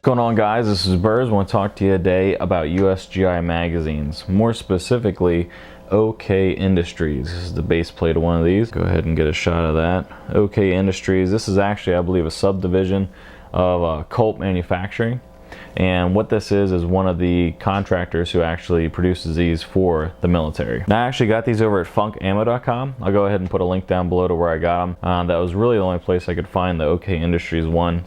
What's going on, guys? This is Berz. I want to talk to you today about USGI magazines, more specifically OKAY Industries. This is the base plate of one of these. Go ahead and get a shot of that. OKAY Industries. This is actually, I believe, a subdivision of Colt Manufacturing. And what this is one of the contractors who actually produces these for the military. Now, I actually got these over at funkamo.com. I'll go ahead and put a link down below to where I got them. That was really the only place I could find the OKAY Industries one,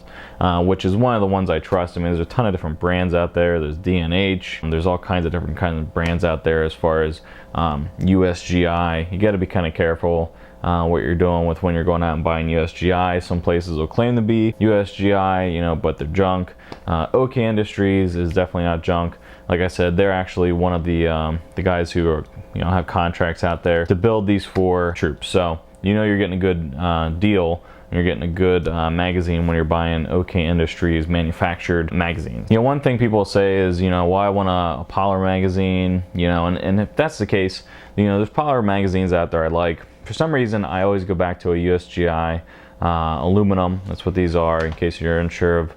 which is one of the ones I trust. I mean, there's a ton of different brands out there. There's D&H, and there's all kinds of different kinds of brands out there as far as USGI. You got to be kind of careful what you're doing with when you're going out and buying USGI. Some places will claim to be USGI, you know, but they're junk. OKAY Industries is definitely not junk. Like I said, they're actually one of the guys who are, you know, have contracts out there to build these for troops. So you know you're getting a good deal. You're getting a good magazine when you're buying OKAY Industries manufactured magazines. You know, one thing people say is, you know, well, I want a polymer magazine, you know, and if that's the case, you know, there's polymer magazines out there I like. For some reason, I always go back to a USGI aluminum. That's what these are, in case you're unsure of.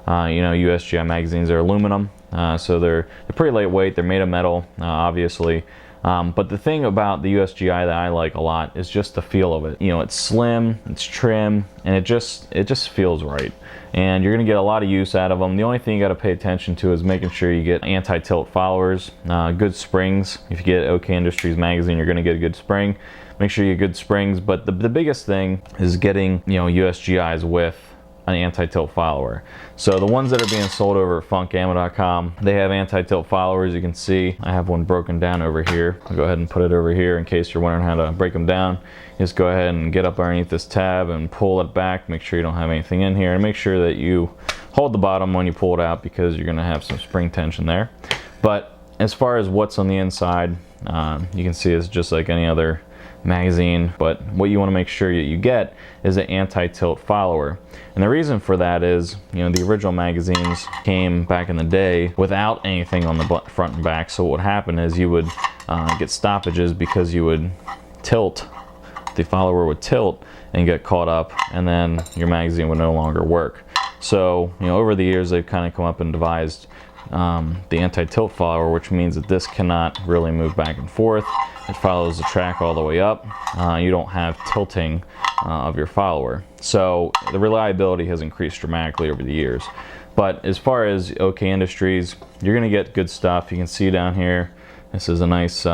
You know, USGI magazines are aluminum, so they're pretty lightweight. They're made of metal, obviously. But the thing about the USGI that I like a lot is just the feel of it. You know, it's slim, it's trim, and it just feels right. And you're gonna get a lot of use out of them. The only thing you gotta pay attention to is making sure you get anti-tilt followers, good springs. If you get OKAY Industries magazine, you're gonna get a good spring. Make sure you get good springs, but the biggest thing is getting, you know, USGIs with an anti-tilt follower. So the ones that are being sold over at funkamo.com, they have anti-tilt followers. You can see I have one broken down over here. I'll go ahead and put it over here in case you're wondering how to break them down. Just go ahead and get up underneath this tab and pull it back. Make sure you don't have anything in here, and make sure that you hold the bottom when you pull it out, because you're gonna have some spring tension there. But as far as what's on the inside, you can see it's just like any other magazine, but what you want to make sure that you get is an anti-tilt follower. And the reason for that is, you know, the original magazines came back in the day without anything on the front and back. So what would happen is you would get stoppages because you would tilt, the follower would tilt and get caught up, and then your magazine would no longer work. So, you know, over the years they've kind of come up and devised the anti-tilt follower, which means that this cannot really move back and forth. It follows the track all the way up. You don't have tilting of your follower. So the reliability has increased dramatically over the years. But as far as OKAY Industries, you're gonna get good stuff. You can see down here, this is a nice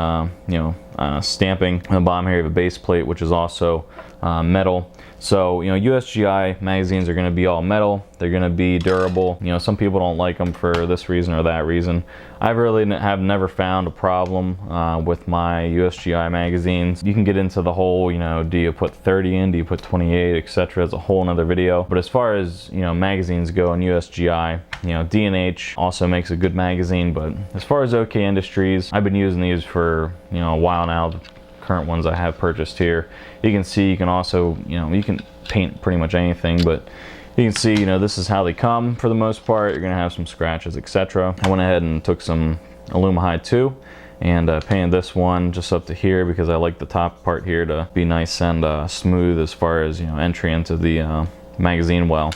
stamping. On the bottom here you have a base plate, which is also metal. So, you know, USGI magazines are going to be all metal. They're going to be durable. You know, some people don't like them for this reason or that reason. I really have never found a problem with my USGI magazines. You can get into the whole, you know, do you put 30 in, do you put 28, etc. It's a whole nother video. But as far as, you know, magazines go in USGI, you know, D&H also makes a good magazine. But as far as OKAY Industries, I've been using these for, you know, a while now. The current ones I have purchased here. You can see, you can also, you know, you can paint pretty much anything, but you can see, you know, this is how they come for the most part. You're gonna have some scratches, etc. I went ahead and took some Alumihide too and painted this one just up to here, because I like the top part here to be nice and smooth as far as, you know, entry into the magazine well.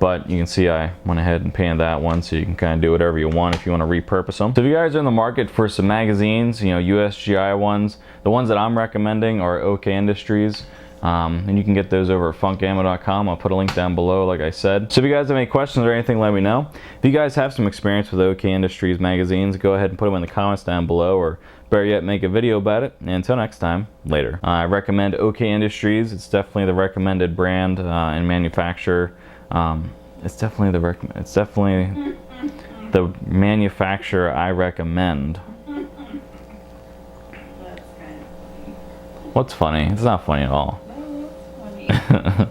But you can see I went ahead and painted that one, so you can kind of do whatever you want if you want to repurpose them. So if you guys are in the market for some magazines, you know, USGI ones, the ones that I'm recommending are OKAY Industries. And you can get those over at funkamo.com. I'll put a link down below, like I said. So if you guys have any questions or anything, let me know. If you guys have some experience with OKAY Industries magazines, go ahead and put them in the comments down below, or better yet, make a video about it. And until next time, later. I recommend OKAY Industries. It's definitely the recommended brand and manufacturer. It's definitely the manufacturer I recommend. What's funny? It's not funny at all. No, it's funny.